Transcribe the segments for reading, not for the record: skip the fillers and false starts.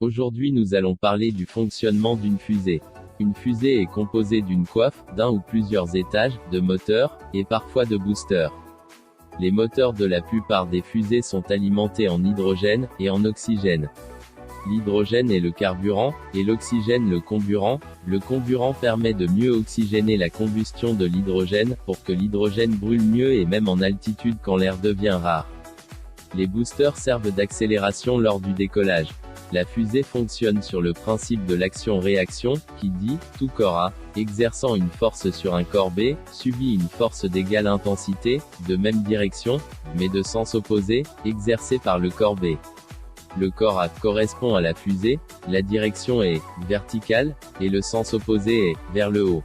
Aujourd'hui nous allons parler du fonctionnement d'une fusée. Une fusée est composée d'une coiffe, d'un ou plusieurs étages, de moteurs, et parfois de boosters. Les moteurs de la plupart des fusées sont alimentés en hydrogène, et en oxygène. L'hydrogène est le carburant, et l'oxygène le comburant. Le comburant permet de mieux oxygéner la combustion de l'hydrogène, pour que l'hydrogène brûle mieux et même en altitude quand l'air devient rare. Les boosters servent d'accélération lors du décollage. La fusée fonctionne sur le principe de l'action-réaction, qui dit, tout corps A, exerçant une force sur un corps B, subit une force d'égale intensité, de même direction, mais de sens opposé, exercée par le corps B. Le corps A correspond à la fusée, la direction est verticale, et le sens opposé est vers le haut.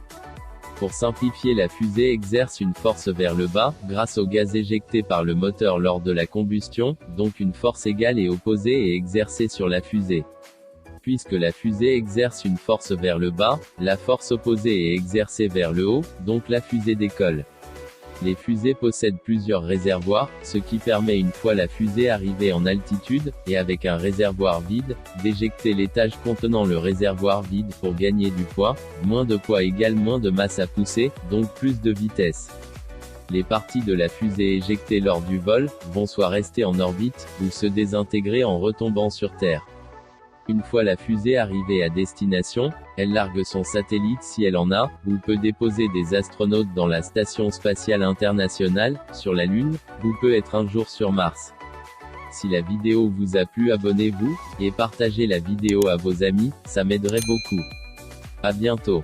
Pour simplifier, la fusée exerce une force vers le bas, grâce au gaz éjecté par le moteur lors de la combustion, donc une force égale et opposée est exercée sur la fusée. Puisque la fusée exerce une force vers le bas, la force opposée est exercée vers le haut, donc la fusée décolle. Les fusées possèdent plusieurs réservoirs, ce qui permet une fois la fusée arrivée en altitude, et avec un réservoir vide, d'éjecter l'étage contenant le réservoir vide pour gagner du poids. Moins de poids égale moins de masse à pousser, donc plus de vitesse. Les parties de la fusée éjectées lors du vol, vont soit rester en orbite, ou se désintégrer en retombant sur Terre. Une fois la fusée arrivée à destination, elle largue son satellite si elle en a, ou peut déposer des astronautes dans la Station Spatiale Internationale, sur la Lune, ou peut être un jour sur Mars. Si la vidéo vous a plu, abonnez-vous, et partagez la vidéo à vos amis, ça m'aiderait beaucoup. À bientôt.